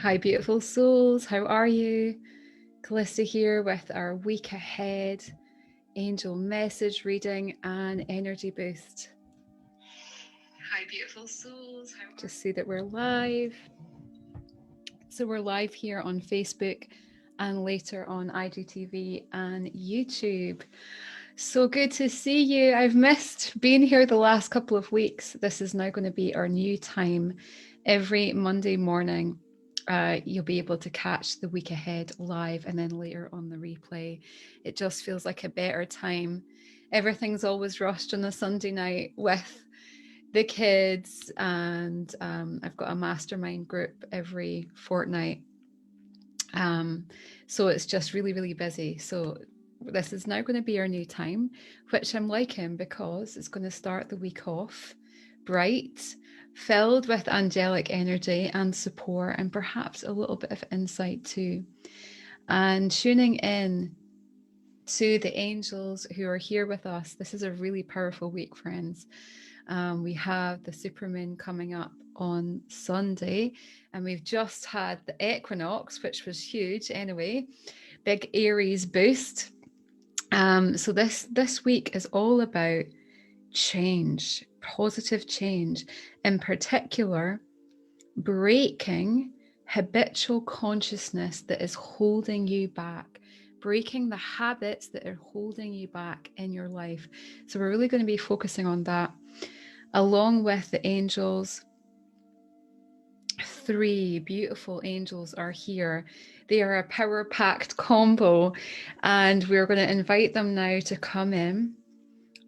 Hi, beautiful souls. How are you? Calista here with our week ahead angel message reading and energy boost. Hi, beautiful souls. Just see that we're live. So we're live here on Facebook and later on IGTV and YouTube. So good to see you. I've missed being here the last couple of weeks. This is now going to be our new time every Monday morning. You'll be able to catch the week ahead live and then later on the replay. It just feels like a better time. Everything's always rushed on a Sunday night with the kids, and I've got a mastermind group every fortnight. So it's just really, really busy. So this is now going to be our new time, which I'm liking because it's going to start the week off bright, filled with angelic energy and support, and perhaps a little bit of insight too. And tuning in to the angels who are here with us. This is a really powerful week, friends. We have the Supermoon coming up on Sunday, and we've just had the equinox, which was huge anyway. Big Aries boost. So this week is all about change, positive change, in particular, breaking habitual consciousness that is holding you back, breaking the habits that are holding you back in your life. So we're really going to be focusing on that, along with the angels. 3 beautiful angels are here. They are a power-packed combo, and we're going to invite them now to come in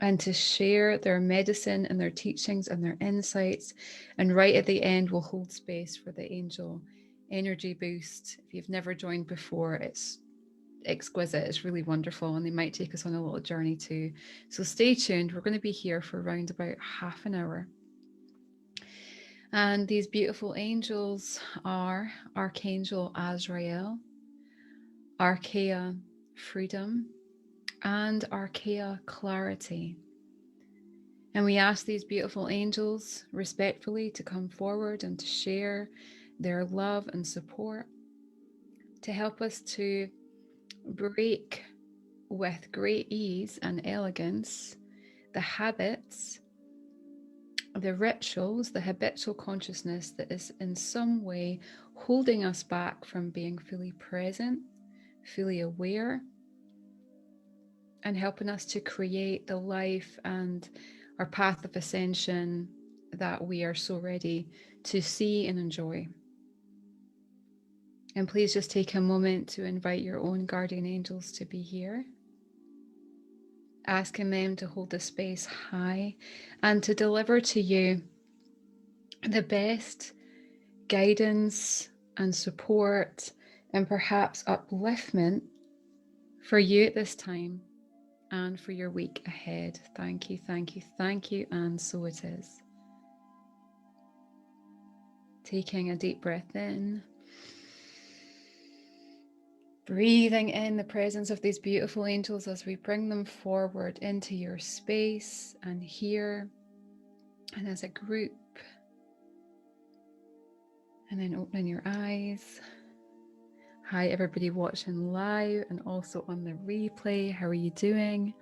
and to share their medicine and their teachings and their insights. And right at the end, we'll hold space for the angel energy boost. If you've never joined before, it's exquisite. It's really wonderful, and they might take us on a little journey too. So stay tuned. We're going to be here for around about half an hour. And these beautiful angels are Archangel Azrael, Archaea Freedom, and Archaea Clarity. And we ask these beautiful angels respectfully to come forward and to share their love and support, to help us to break with great ease and elegance the habits, the rituals, the habitual consciousness that is in some way holding us back from being fully present, fully aware, and helping us to create the life and our path of ascension that we are so ready to see and enjoy. And please just take a moment to invite your own guardian angels to be here, asking them to hold the space high and to deliver to you the best guidance and support and perhaps upliftment for you at this time and for your week ahead. Thank you, thank you, thank you, and so it is. Taking a deep breath in, breathing in the presence of these beautiful angels as we bring them forward into your space and here and as a group. And then opening your eyes. Hi, everybody watching live and also on the replay. How are you doing?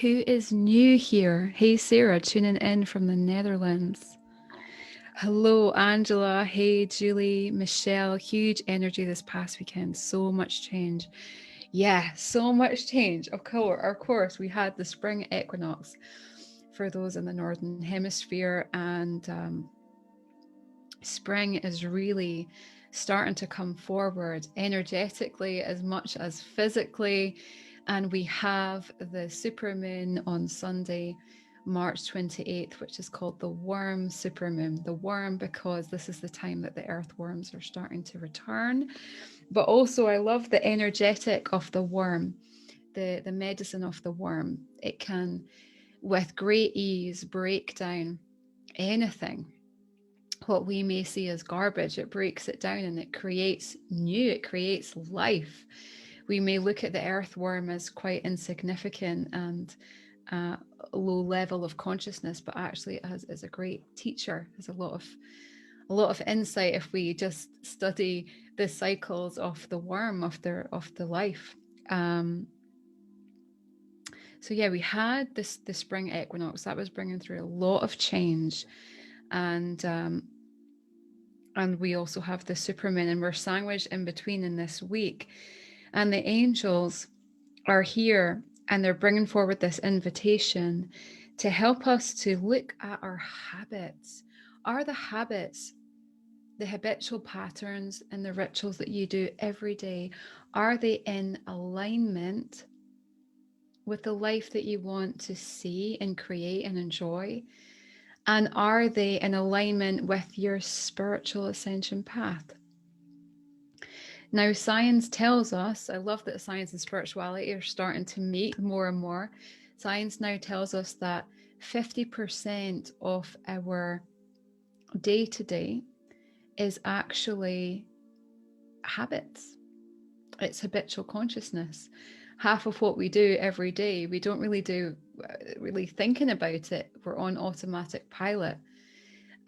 Who is new here? Hey, Sarah, tuning in from the Netherlands. Hello, Angela. Hey, Julie, Michelle. Huge energy this past weekend. So much change. Yeah, so much change. Of course, we had the spring equinox for those in the Northern Hemisphere, and spring is really starting to come forward energetically as much as physically. And we have the supermoon on Sunday, March 28th, which is called the worm supermoon. The worm because this is the time that the earthworms are starting to return. But also I love the energetic of the worm, the medicine of the worm. It can, with great ease, break down anything what we may see as garbage. It breaks it down and it creates new, it creates life. We may look at the earthworm as quite insignificant and low level of consciousness, but actually it is a great teacher. There's a lot of a lot of insight if we just study the cycles of the worm of the life. So yeah, we had the spring equinox that was bringing through a lot of change, and we also have the supermoon, and we're sandwiched in between in this week, and the angels are here, and they're bringing forward this invitation to help us to look at our habits. Are the habits, the habitual patterns and the rituals that you do every day, are they in alignment with the life that you want to see and create and enjoy? And are they in alignment with your spiritual ascension path? Now, science tells us, I love that science and spirituality are starting to meet more and more. Science now tells us that 50% of our day to day is actually habits. It's habitual consciousness. Half of what we do every day, we don't really do really thinking about it. We're on automatic pilot.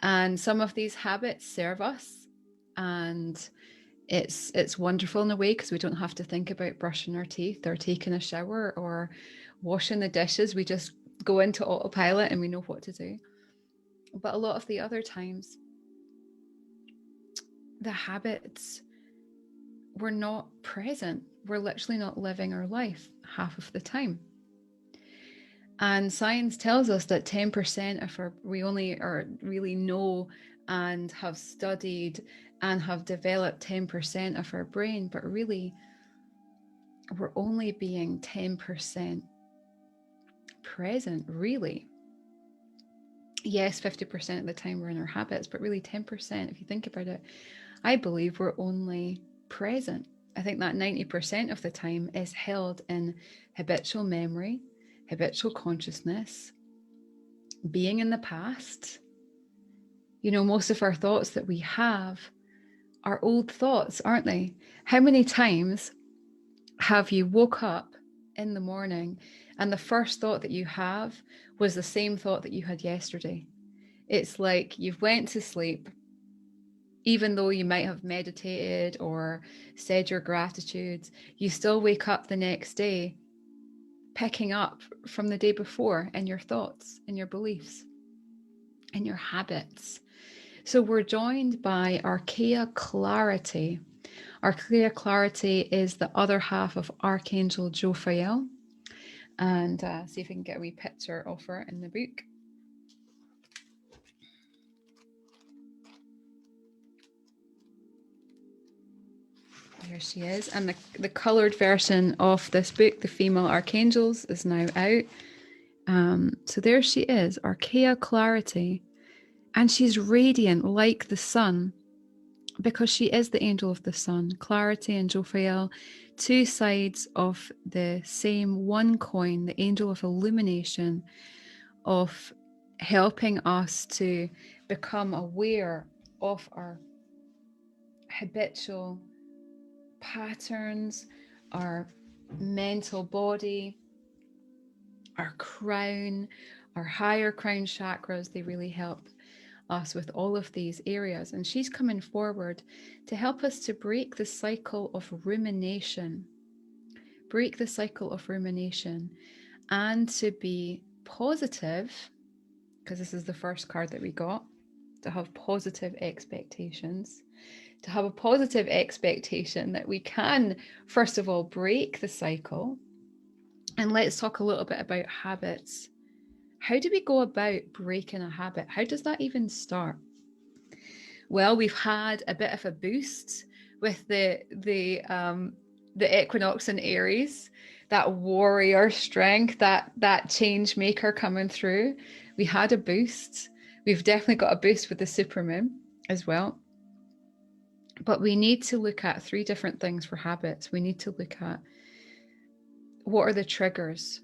And some of these habits serve us, and it's wonderful in a way because we don't have to think about brushing our teeth or taking a shower or washing the dishes. We just go into autopilot and we know what to do. But a lot of the other times, the habits, we're not present. We're literally not living our life half of the time. And science tells us that 10% of we only really know and have studied and have developed 10% of our brain, but really we're only being 10% present, really. Yes, 50% of the time we're in our habits, but really 10%, if you think about it, I believe we're only present. I think that 90% of the time is held in habitual memory, habitual consciousness, being in the past. You know, most of our thoughts that we have are old thoughts, aren't they? How many times have you woke up in the morning and the first thought that you have was the same thought that you had yesterday? It's like you've went to sleep, even though you might have meditated or said your gratitudes, you still wake up the next day picking up from the day before in your thoughts, in your beliefs, in your habits. So we're joined by Archaea Clarity. Archaea Clarity is the other half of Archangel Jophiel. And see if we can get a wee picture of her in the book. There she is. And the coloured version of this book, The Female Archangels, is now out. So there she is, Archaea Clarity. And she's radiant like the sun because she is the angel of the sun. Clarity and Jophiel, two sides of the same one coin, the angel of illumination, of helping us to become aware of our habitual patterns, our mental body, our crown, our higher crown chakras. They really help us with all of these areas. And she's coming forward to help us to break the cycle of rumination, and to be positive, because this is the first card that we got, to have positive expectations, to have a positive expectation that we can, first of all, break the cycle. And let's talk a little bit about habits. How do we go about breaking a habit? How does that even start? Well, we've had a bit of a boost with the equinox in Aries, that warrior strength, that change maker coming through. We had a boost. We've definitely got a boost with the supermoon as well. But we need to look at 3 different things for habits. We need to look at what are the triggers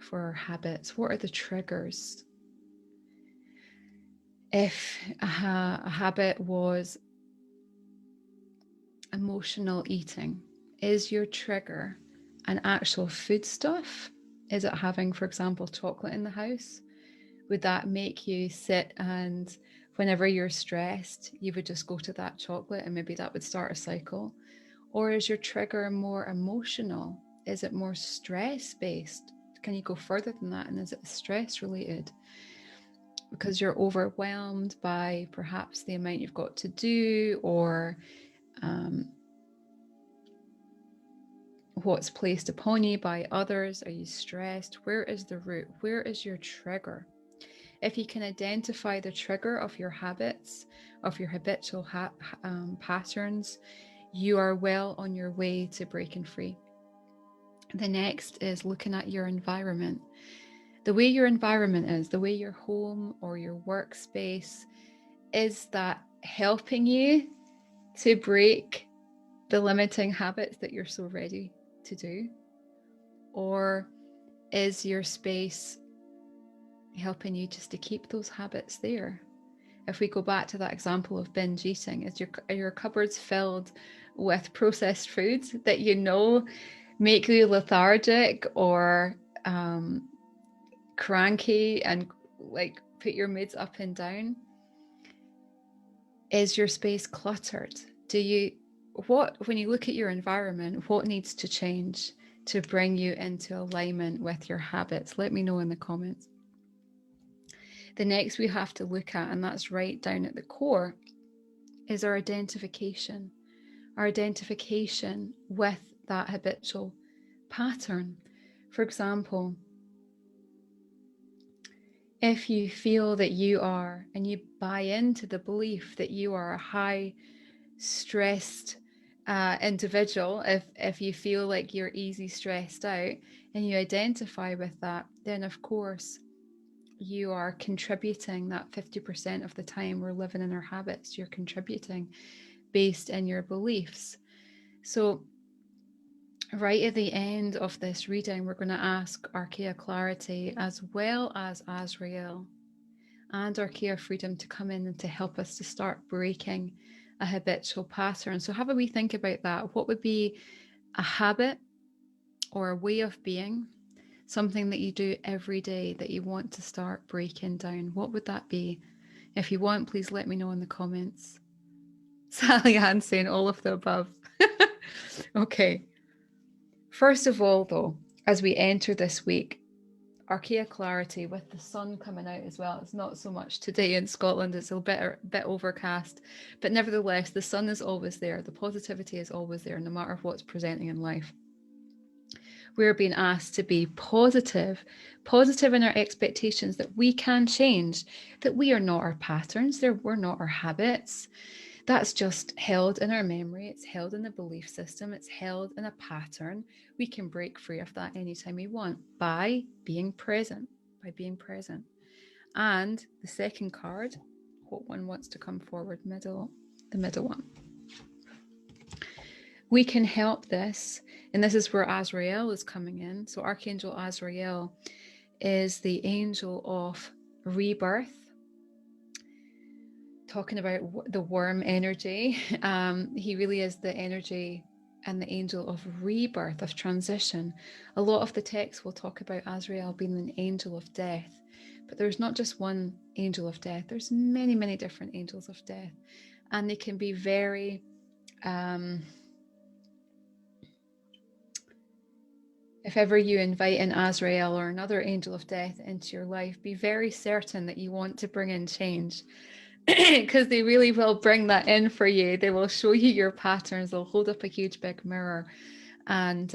for our habits? What are the triggers? If a habit was emotional eating, is your trigger an actual foodstuff? Is it having, for example, chocolate in the house? Would that make you sit and whenever you're stressed, you would just go to that chocolate and maybe that would start a cycle? Or is your trigger more emotional? Is it more stress based? Can you go further than that? And is it stress related? Because you're overwhelmed by perhaps the amount you've got to do, or what's placed upon you by others. Are you stressed? Where is the root? Where is your trigger? If you can identify the trigger of your habits, of your habitual patterns, you are well on your way to breaking free. The next is looking at your environment. The way your environment is, the way your home or your workspace, is that helping you to break the limiting habits that you're so ready to do? Or is your space helping you just to keep those habits there? If we go back to that example of binge eating, is your cupboards filled with processed foods that you know make you lethargic or cranky and like put your moods up and down? Is your space cluttered? When you look at your environment, what needs to change to bring you into alignment with your habits? Let me know in the comments. The next we have to look at, and that's right down at the core, is our identification. Our identification with that habitual pattern. For example, if you feel that you are, and you buy into the belief that you are a high stressed individual, if you feel like you're easy stressed out and you identify with that, then of course you are contributing that 50% of the time we're living in our habits. You're contributing based in your beliefs. So right at the end of this reading, we're going to ask Archaea Clarity as well as Azrael and Archaea Freedom to come in and to help us to start breaking a habitual pattern. So have a wee think about that. What would be a habit or a way of being, something that you do every day that you want to start breaking down? What would that be? If you want, please let me know in the comments. Sally Ann saying all of the above. Okay. First of all, though, as we enter this week, Archaea Clarity with the sun coming out as well. It's not so much today in Scotland, it's a bit overcast, but nevertheless, the sun is always there. The positivity is always there, no matter what's presenting in life. We're being asked to be positive in our expectations that we can change, that we are not our patterns, we're not our habits. That's just held in our memory. It's held in the belief system. It's held in a pattern. We can break free of that anytime we want by being present, And the second card, what one wants to come forward? The middle one. We can help this, and this is where Azrael is coming in. So Archangel Azrael is the angel of rebirth, talking about the worm energy. He really is the energy and the angel of rebirth, of transition. A lot of the text will talk about Azrael being an angel of death, but there's not just one angel of death. There's many, many different angels of death, and they can be very if ever you invite in Azrael or another angel of death into your life, be very certain that you want to bring in change, because they really will bring that in for you. They will show you your patterns. They'll hold up a huge big mirror. And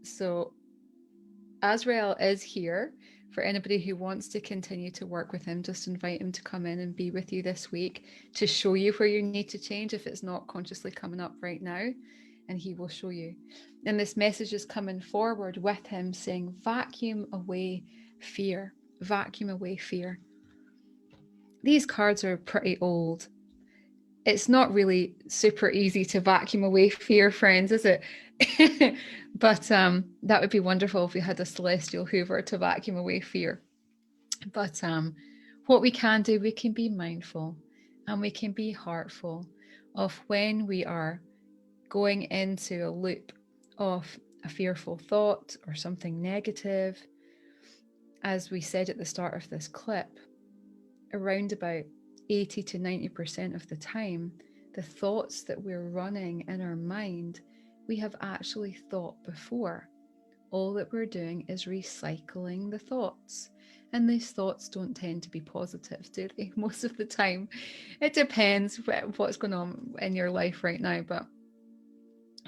so Azrael is here for anybody who wants to continue to work with him. Just invite him to come in and be with you this week to show you where you need to change if it's not consciously coming up right now, and he will show you. And this message is coming forward with him saying, vacuum away fear. Vacuum away fear. These cards are pretty old. It's not really super easy to vacuum away fear, friends, is it? But that would be wonderful if we had a celestial hoover to vacuum away fear. But what we can do, we can be mindful and we can be heartful of when we are going into a loop of a fearful thought or something negative. As we said at the start of this clip, around about 80 to 90% of the time, the thoughts that we're running in our mind, we have actually thought before. All that we're doing is recycling the thoughts. And these thoughts don't tend to be positive, do they? Most of the time. It depends what's going on in your life right now, but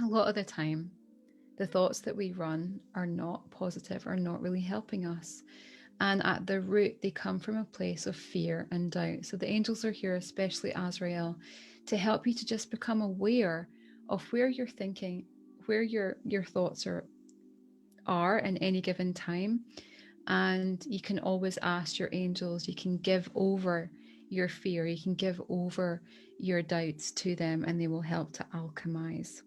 a lot of the time, the thoughts that we run are not positive, are not really helping us. And at the root, they come from a place of fear and doubt. So the angels are here, especially Azrael, to help you to just become aware of where you're thinking, where your thoughts are in any given time. And you can always ask your angels, you can give over your fear, you can give over your doubts to them, and they will help to alchemize.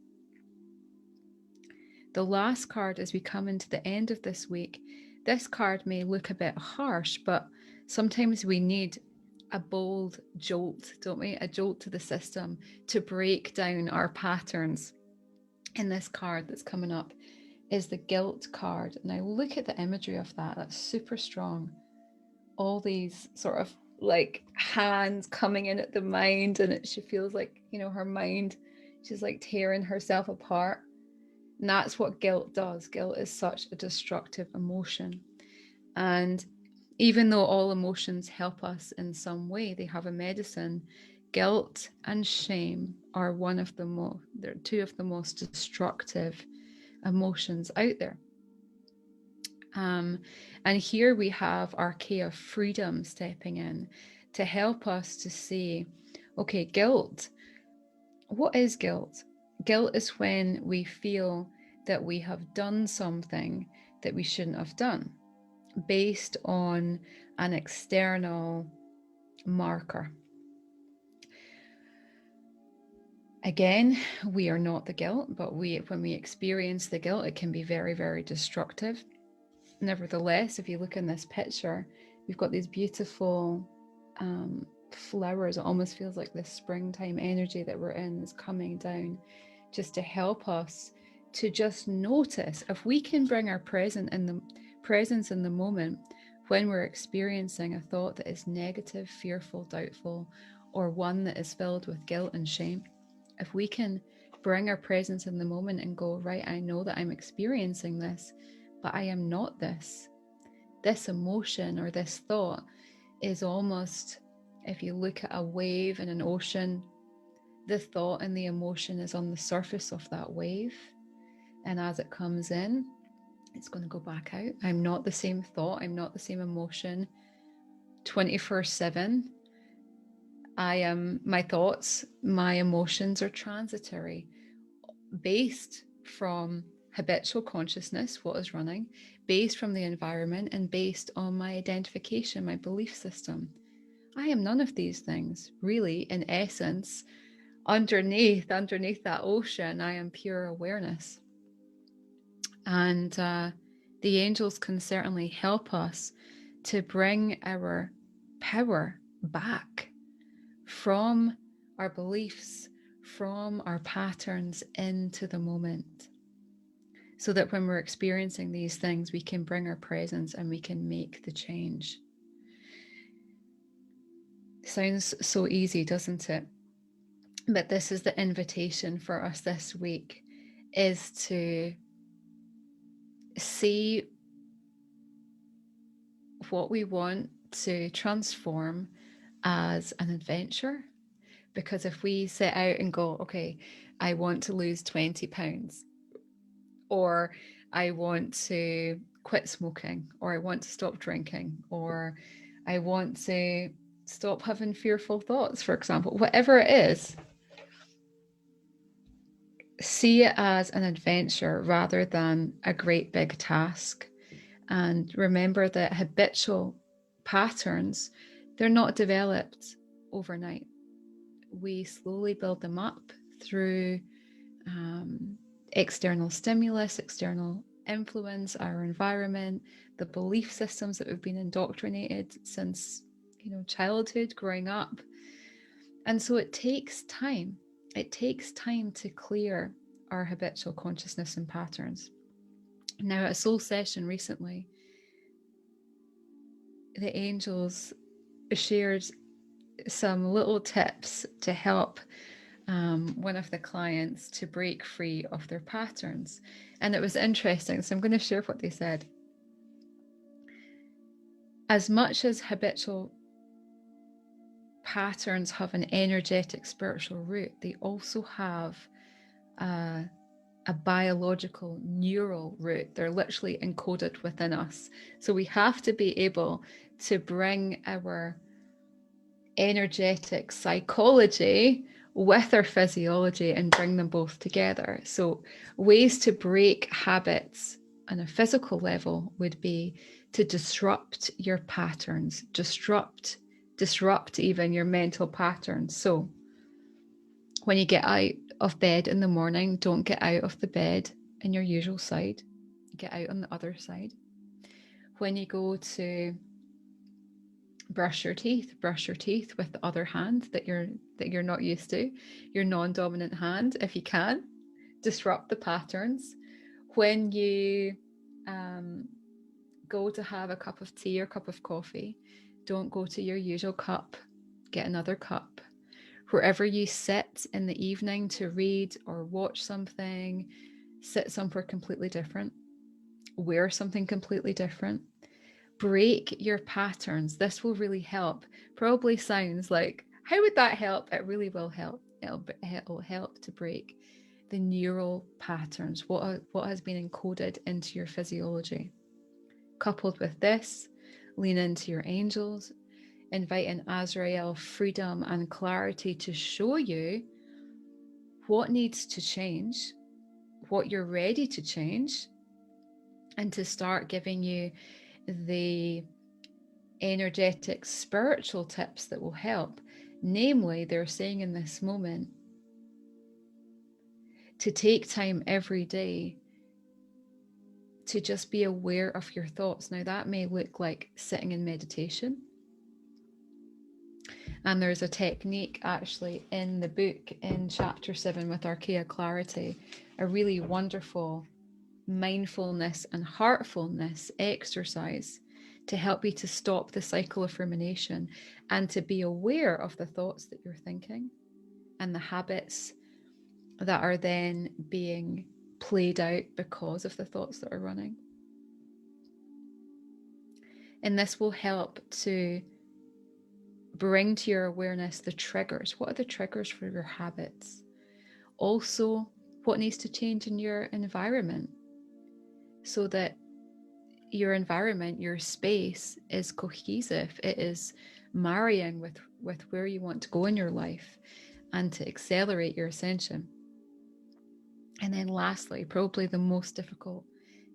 The last card, as we come into the end of this week, this card may look a bit harsh, but sometimes we need a bold jolt, don't we? A jolt to the system to break down our patterns. And this card that's coming up is the guilt card. Now look at the imagery of that. That's super strong. All these sort of like hands coming in at the mind, and she feels like, her mind, she's like tearing herself apart. And that's what guilt does. Guilt is such a destructive emotion. And even though all emotions help us in some way, they have a medicine. Guilt and shame are they're two of the most destructive emotions out there. And here we have our key of freedom stepping in to help us to see, okay, guilt. What is guilt? Guilt is when we feel that we have done something that we shouldn't have done based on an external marker. Again, we are not the guilt, but when we experience the guilt, it can be very, very destructive. Nevertheless, if you look in this picture, we've got these beautiful flowers. It almost feels like this springtime energy that we're in is coming down just to help us to just notice. If we can bring our presence in the moment when we're experiencing a thought that is negative, fearful, doubtful, or one that is filled with guilt and shame, if we can bring our presence in the moment and go, right, I know that I'm experiencing this, but I am not this. This emotion or this thought is almost, if you look at a wave in an ocean, the thought and the emotion is on the surface of that wave. And as it comes in, it's going to go back out. I'm not the same thought. I'm not the same emotion 24/7. My thoughts, my emotions are transitory, based from habitual consciousness, what is running, based from the environment, and based on my identification, my belief system. I am none of these things, really. In essence, underneath that ocean, I am pure awareness. And the angels can certainly help us to bring our power back from our beliefs, from our patterns into the moment, so that when we're experiencing these things, we can bring our presence and we can make the change. Sounds so easy, doesn't it? But this is the invitation for us this week, is to see what we want to transform as an adventure. Because if we set out and go, okay, I want to lose 20 pounds, or I want to quit smoking, or I want to stop drinking, or I want to stop having fearful thoughts, for example, whatever it is, see it as an adventure rather than a great big task. And remember that habitual patterns, they're not developed overnight. We slowly build them up through external stimulus, external influence, our environment, the belief systems that we've been indoctrinated since, childhood, growing up. And so it takes time. It takes time to clear our habitual consciousness and patterns. Now, at a soul session recently, the angels shared some little tips to help one of the clients to break free of their patterns. And it was interesting. So I'm going to share what they said. As much as habitual patterns have an energetic spiritual root, they also have a biological neural root. They're literally encoded within us. So we have to be able to bring our energetic psychology with our physiology and bring them both together. So ways to break habits on a physical level would be to disrupt your patterns, disrupt even your mental patterns. So when you get out of bed in the morning, don't get out of the bed in your usual side. Get out on the other side. When you go to brush your teeth with the other hand that you're not used to, your non-dominant hand, if you can. Disrupt the patterns. When you go to have a cup of tea or cup of coffee, don't go to your usual cup. Get another cup. Wherever you sit in the evening to read or watch something, sit somewhere completely different. Wear something completely different. Break your patterns. This will really help. Probably sounds like, how would that help? It really will help. It'll help to break the neural patterns, what has been encoded into your physiology. Coupled with this, lean into your angels, invite in Azrael freedom and clarity to show you what needs to change, what you're ready to change, and to start giving you the energetic spiritual tips that will help. Namely, they're saying in this moment to take time every day to just be aware of your thoughts. Now, that may look like sitting in meditation. And there's a technique actually in the book in chapter 7 with Archaea Clarity, a really wonderful mindfulness and heartfulness exercise to help you to stop the cycle of rumination and to be aware of the thoughts that you're thinking and the habits that are then being played out because of the thoughts that are running. And this will help to bring to your awareness the triggers. What are the triggers for your habits? Also, what needs to change in your environment so that your environment, your space is cohesive. It is marrying with where you want to go in your life and to accelerate your ascension. And then lastly, probably the most difficult,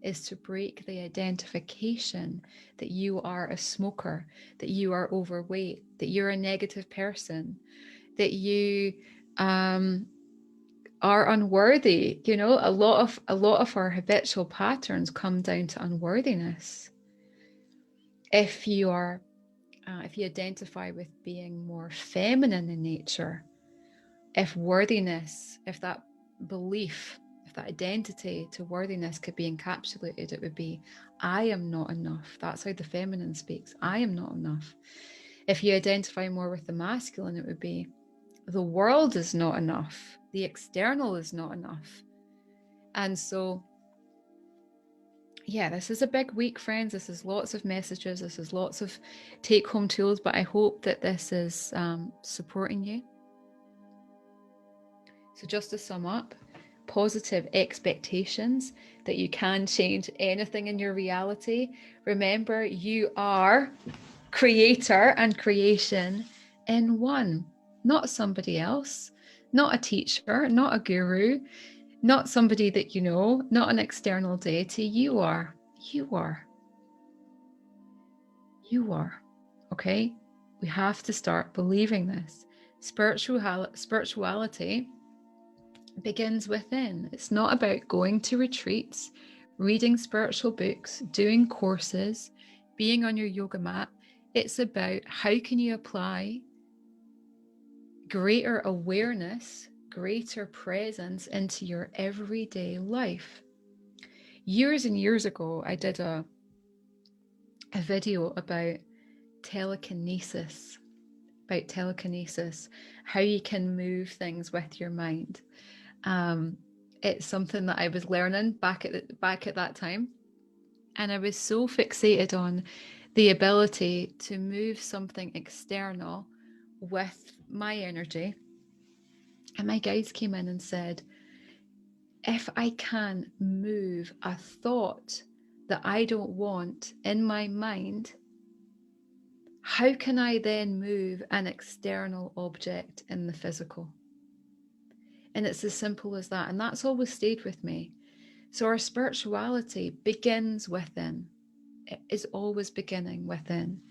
is to break the identification that you are a smoker, that you are overweight, that you're a negative person, that you are unworthy. You know, a lot of our habitual patterns come down to unworthiness. If you identify with being more feminine in nature, if worthiness, if that belief, if that identity to worthiness could be encapsulated, it would be, I am not enough. That's how the feminine speaks. I am not enough. If you identify more with the masculine, it would be, the world is not enough. The external is not enough. And so, yeah, this is a big week, friends. This is lots of messages. This is lots of take-home tools, but I hope that this is supporting you. So just to sum up, positive expectations that you can change anything in your reality. Remember, you are creator and creation in one, not somebody else, not a teacher, not a guru, not somebody that you know, not an external deity. You are. Okay? We have to start believing this. Spirituality begins within. It's not about going to retreats, reading spiritual books, doing courses, being on your yoga mat. It's about how can you apply greater awareness, greater presence into your everyday life. Years and years ago, I did a video about telekinesis, how you can move things with your mind. It's something that I was learning back at that time, and I was so fixated on the ability to move something external with my energy. And my guides came in and said, if I can move a thought that I don't want in my mind, how can I then move an external object in the physical? And it's as simple as that. And that's always stayed with me. So our spirituality begins within. It is always beginning within.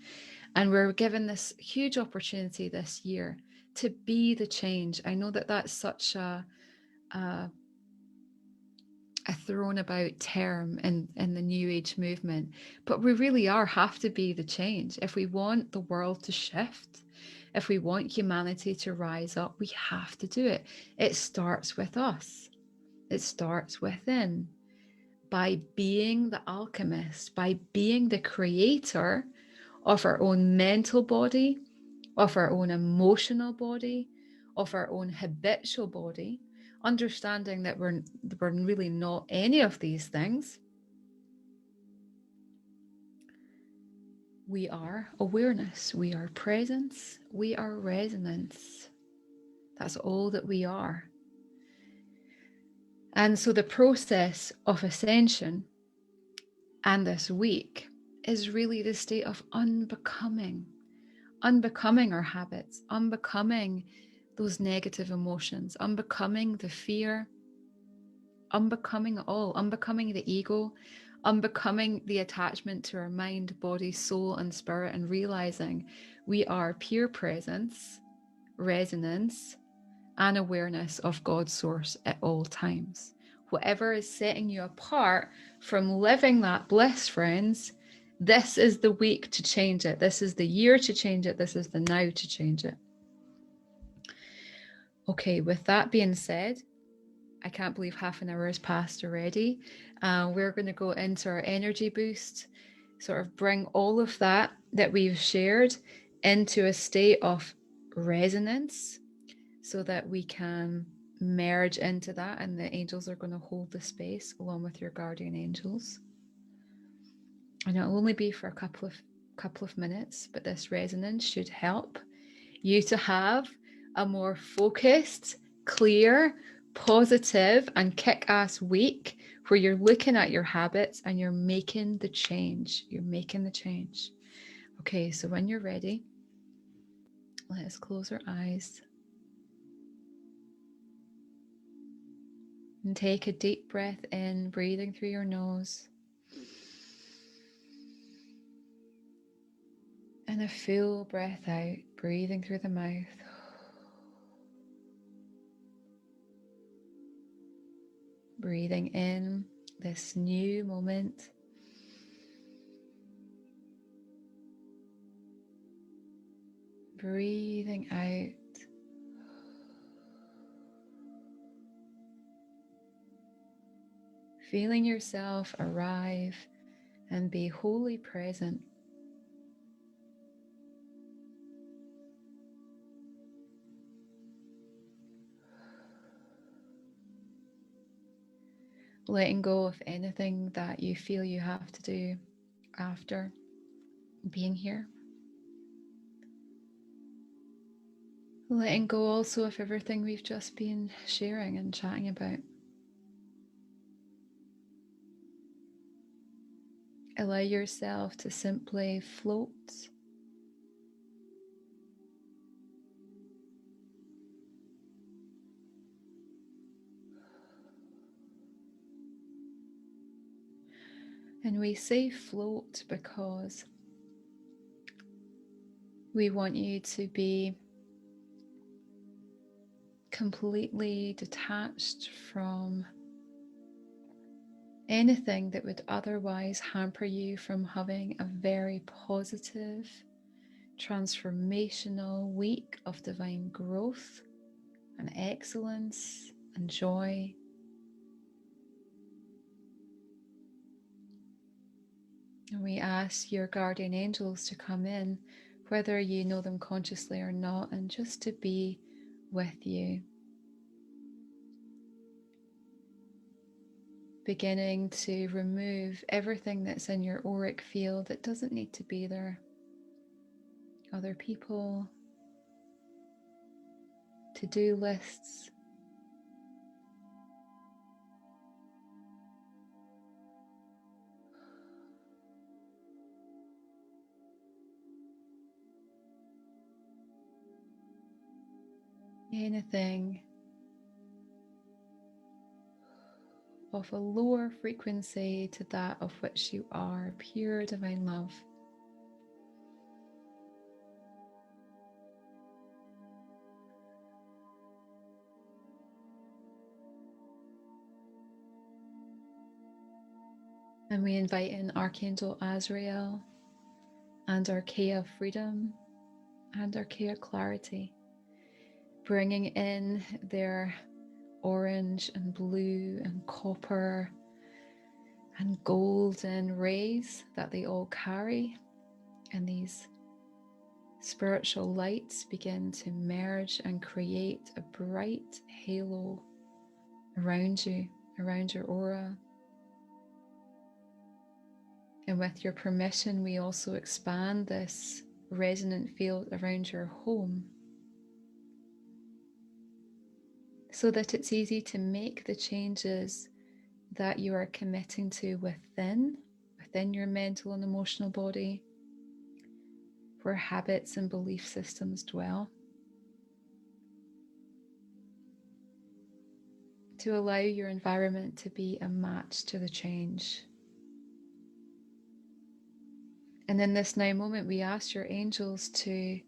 And we're given this huge opportunity this year to be the change. I know that that's such a thrown about term in the New Age movement, but we really have to be the change. If we want the world to shift, if we want humanity to rise up, we have to do it. It starts with us. It starts within. By being the alchemist, by being the creator of our own mental body, of our own emotional body, of our own habitual body, understanding that we're really not any of these things. We are awareness, we are presence, we are resonance. That's all that we are. And so the process of ascension and this week is really the state of unbecoming our habits, unbecoming those negative emotions, unbecoming the fear, unbecoming it all, unbecoming the ego, unbecoming the attachment to our mind, body, soul, and spirit, and realizing we are pure presence, resonance, and awareness of God's source at all times. Whatever is setting you apart from living that bliss, friends, this is the week to change it. This is the year to change it. This is the now to change it. Okay, with that being said, I can't believe half an hour has passed already. We're going to go into our energy boost, sort of bring all of that we've shared into a state of resonance so that we can merge into that, and the angels are going to hold the space along with your guardian angels. And it'll only be for a couple of minutes, but this resonance should help you to have a more focused, clear, positive, and kick-ass week where you're looking at your habits and you're making the change. You're making the change. Okay, so when you're ready, let us close our eyes and take a deep breath in, breathing through your nose, and a full breath out, breathing through the mouth. Breathing in this new moment. Breathing out. Feeling yourself arrive and be wholly present. Letting go of anything that you feel you have to do after being here. Letting go also of everything we've just been sharing and chatting about. Allow yourself to simply float. And we say float because we want you to be completely detached from anything that would otherwise hamper you from having a very positive, transformational week of divine growth and excellence and joy. And we ask your guardian angels to come in whether you know them consciously or not, and just to be with you. Beginning to remove everything that's in your auric field that doesn't need to be there. Other people, to-do lists, anything of a lower frequency to that of which you are, pure divine love. And we invite in Archangel Azrael and Archaea Freedom and Archaea Clarity, bringing in their orange and blue and copper and golden rays that they all carry, and these spiritual lights begin to merge and create a bright halo around you, around your aura. And with your permission, we also expand this resonant field around your home so that it's easy to make the changes that you are committing to within your mental and emotional body, where habits and belief systems dwell, to allow your environment to be a match to the change. And in this now moment, we ask your angels to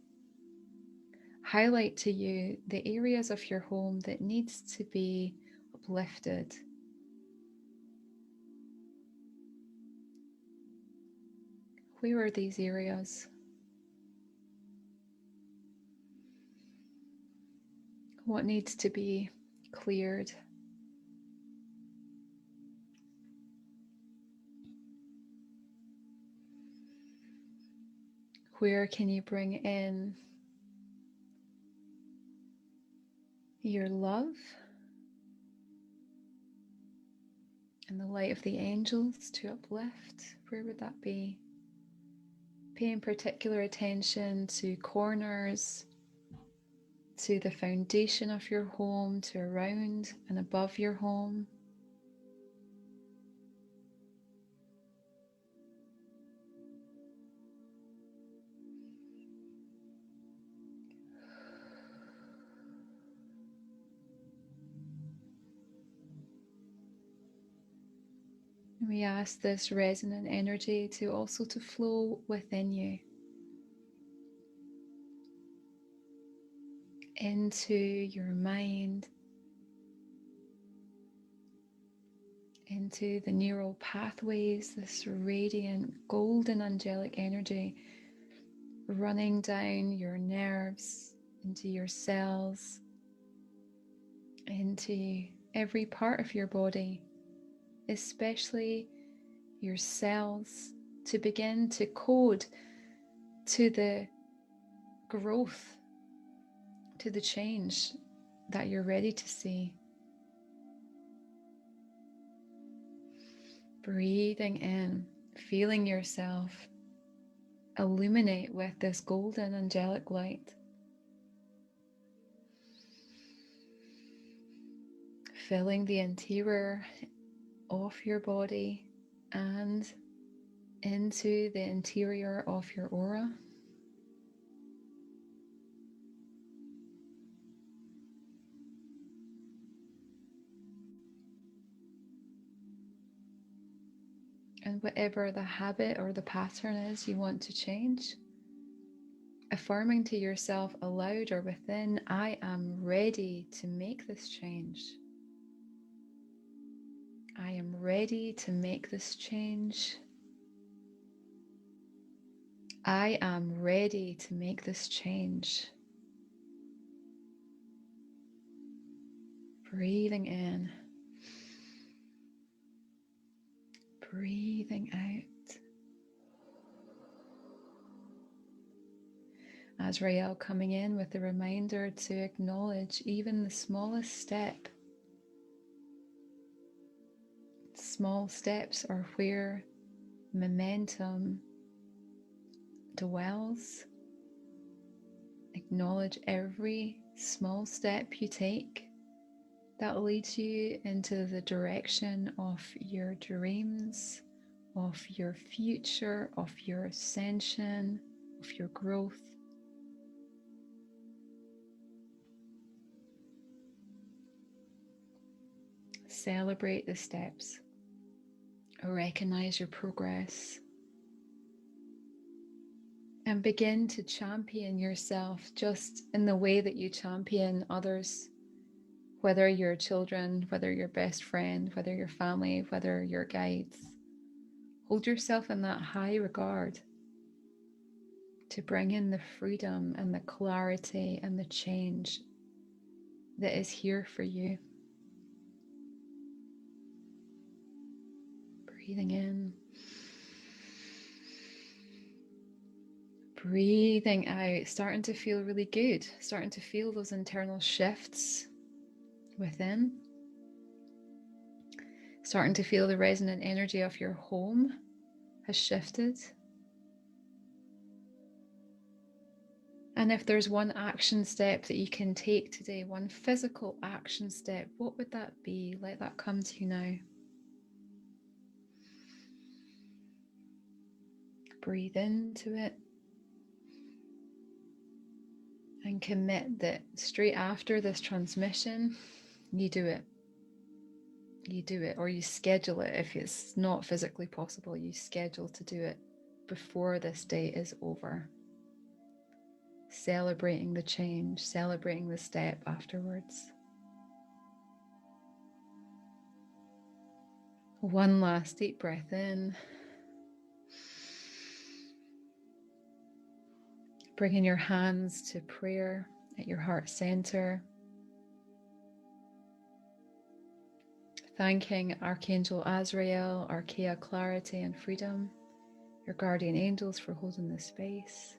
highlight to you the areas of your home that needs to be uplifted. Where are these areas? What needs to be cleared? Where can you bring in your love and the light of the angels to uplift? Where would that be? Paying particular attention to corners, to the foundation of your home, to around and above your home. And we ask this resonant energy to also to flow within you, into your mind, into the neural pathways, this radiant golden angelic energy running down your nerves, into your cells, into every part of your body, especially your cells, to begin to code to the growth, to the change that you're ready to see. Breathing in, feeling yourself illuminate with this golden angelic light. Filling the interior of your body and into the interior of your aura. And whatever the habit or the pattern is you want to change, affirming to yourself aloud or within, I am ready to make this change. I am ready to make this change. I am ready to make this change. Breathing in, breathing out. Azrael coming in with a reminder to acknowledge even the smallest step. Small steps are where momentum dwells. Acknowledge every small step you take that leads you into the direction of your dreams, of your future, of your ascension, of your growth. Celebrate the steps. Recognize your progress. And begin to champion yourself just in the way that you champion others, whether your children, whether your best friend, whether your family, whether your guides. Hold yourself in that high regard to bring in the freedom and the clarity and the change that is here for you. Breathing in. Breathing out, starting to feel really good, starting to feel those internal shifts within. Starting to feel the resonant energy of your home has shifted. And if there's one action step that you can take today, one physical action step, what would that be? Let that come to you now. Breathe into it. And commit that straight after this transmission, you do it. You do it, or you schedule it. If it's not physically possible, you schedule to do it before this day is over. Celebrating the change, celebrating the step afterwards. One last deep breath in. Bringing your hands to prayer at your heart center. Thanking Archangel Azrael, Archaea Clarity and Freedom, your guardian angels for holding this space.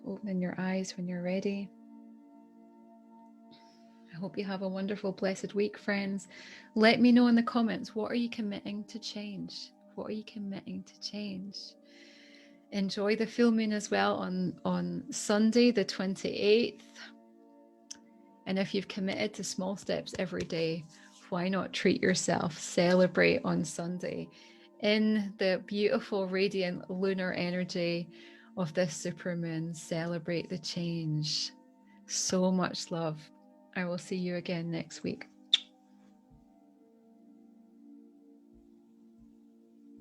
Opening your eyes when you're ready. I hope you have a wonderful, blessed week, friends. Let me know in the comments, what are you committing to change? What are you committing to change? Enjoy the full moon as well on Sunday, the 28th. And if you've committed to small steps every day, why not treat yourself? Celebrate on Sunday in the beautiful, radiant lunar energy of this supermoon. Celebrate the change. So much love. I will see you again next week.